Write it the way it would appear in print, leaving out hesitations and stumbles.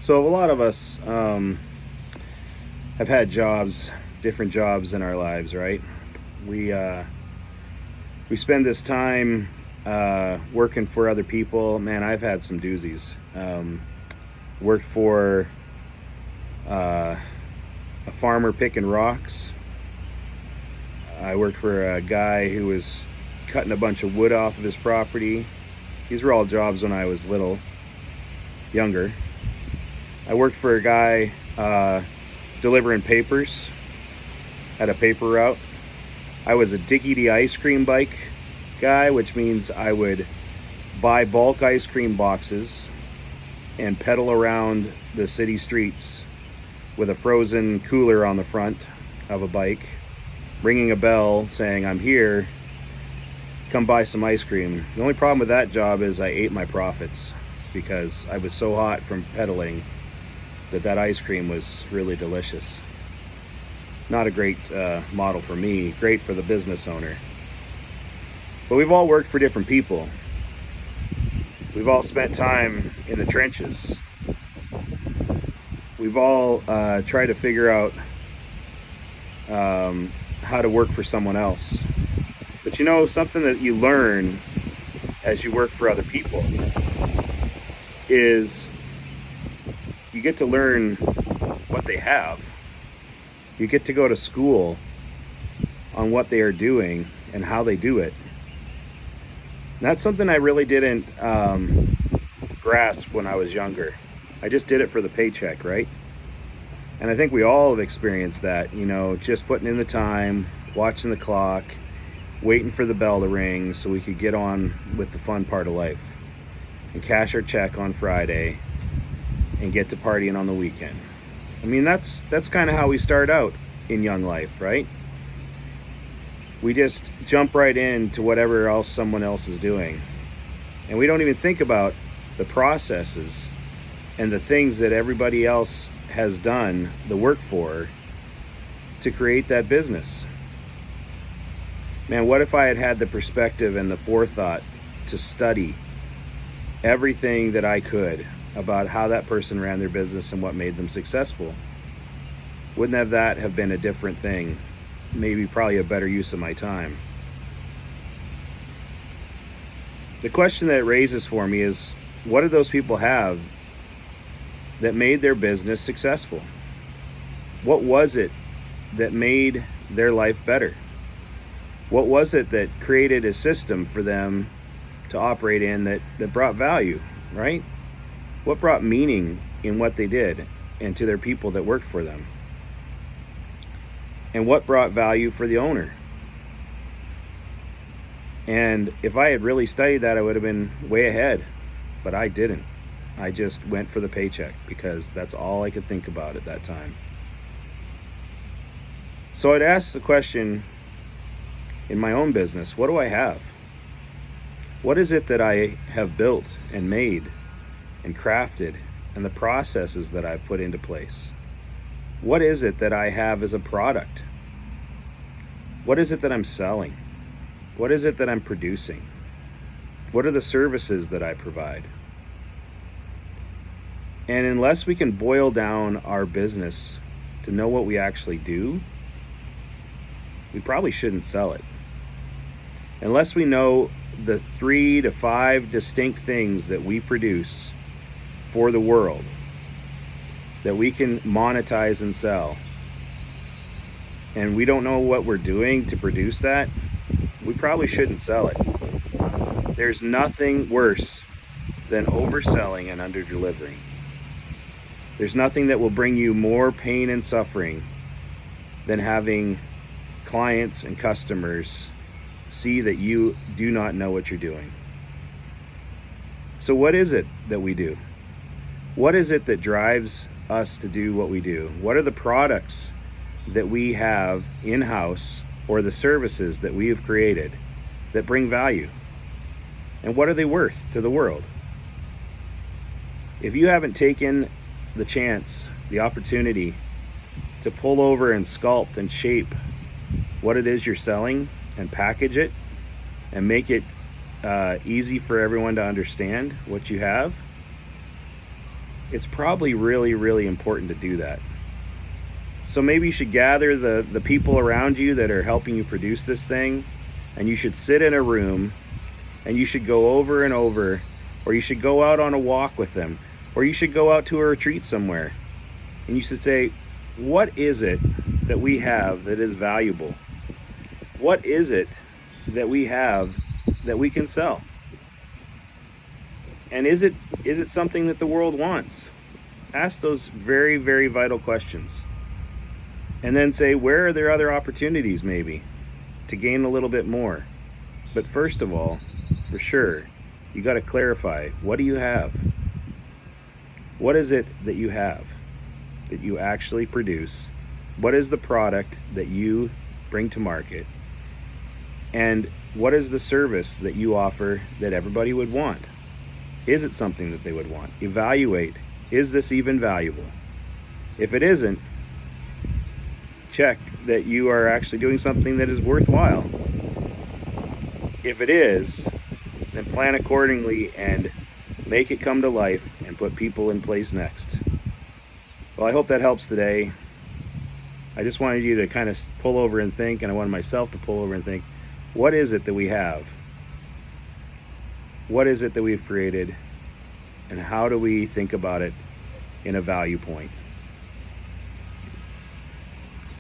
So a lot of us have had jobs, different jobs in our lives, right? We uh, we spend this time working for other people. Man, I've had some doozies. Worked for uh, a farmer picking rocks. I worked for a guy who was cutting a bunch of wood off of his property. These were all jobs when I was younger. I worked for a guy delivering papers at a paper route. I was a Diggity ice cream bike guy, which means I would buy bulk ice cream boxes and pedal around the city streets with a frozen cooler on the front of a bike, ringing a bell saying, "I'm here, come buy some ice cream." The only problem with that job is I ate my profits because I was so hot from pedaling that ice cream was really delicious. Not a great model for me, great for the business owner. But we've all worked for different people. We've all spent time in the trenches. We've all tried to figure out how to work for someone else. But you know, something that you learn as you work for other people is you get to learn what they have. You get to go to school on what they are doing and how they do it. And that's something I really didn't grasp when I was younger. I just did it for the paycheck, right? And I think we all have experienced that, just putting in the time, watching the clock, waiting for the bell to ring so we could get on with the fun part of life and cash our check on Friday and get to partying on the weekend. I mean, that's kind of how we start out in young life, right? We just jump right into whatever else someone else is doing. And we don't even think about the processes and the things that everybody else has done the work for to create that business. Man, what if I had had the perspective and the forethought to study everything that I could about how that person ran their business and what made them successful? Wouldn't that have been a different thing? Maybe probably a better use of my time. The question that it raises for me is, what did those people have that made their business successful? What was it that made their life better? What was it that created a system for them to operate in that brought value, right? What brought meaning in what they did and to their people that worked for them? And what brought value for the owner? And if I had really studied that, I would have been way ahead, but I didn't. I just went for the paycheck because that's all I could think about at that time. So I'd ask the question in my own business, what do I have? What is it that I have built and made and crafted, and the processes that I've put into place? What is it that I have as a product? What is it that I'm selling? What is it that I'm producing? What are the services that I provide? And unless we can boil down our business to know what we actually do, we probably shouldn't sell it. Unless we know the 3 to 5 distinct things that we produce for the world that we can monetize and sell, and we don't know what we're doing to produce that, we probably shouldn't sell it. There's nothing worse than overselling and underdelivering. There's nothing that will bring you more pain and suffering than having clients and customers see that you do not know what you're doing. So what is it that we do? What is it that drives us to do what we do? What are the products that we have in-house or the services that we have created that bring value? And what are they worth to the world? If you haven't taken the chance, the opportunity to pull over and sculpt and shape what it is you're selling and package it and make it easy for everyone to understand what you have, it's probably really, really important to do that. So maybe you should gather the people around you that are helping you produce this thing, and you should sit in a room and you should go over and over, or you should go out on a walk with them, or you should go out to a retreat somewhere, and you should say, what is it that we have that is valuable? What is it that we have that we can sell? And is it something that the world wants? Ask those very, very vital questions. And then say, where are there other opportunities maybe to gain a little bit more? But first of all, for sure, you got to clarify, what do you have? What is it that you have that you actually produce? What is the product that you bring to market? And what is the service that you offer that everybody would want? Is it something that they would want? Evaluate, is this even valuable? If it isn't, check that you are actually doing something that is worthwhile. If it is, then plan accordingly and make it come to life and put people in place next. Well, I hope that helps today. I just wanted you to kind of pull over and think, and I wanted myself to pull over and think, what is it that we have? What is it that we've created? And how do we think about it in a value point?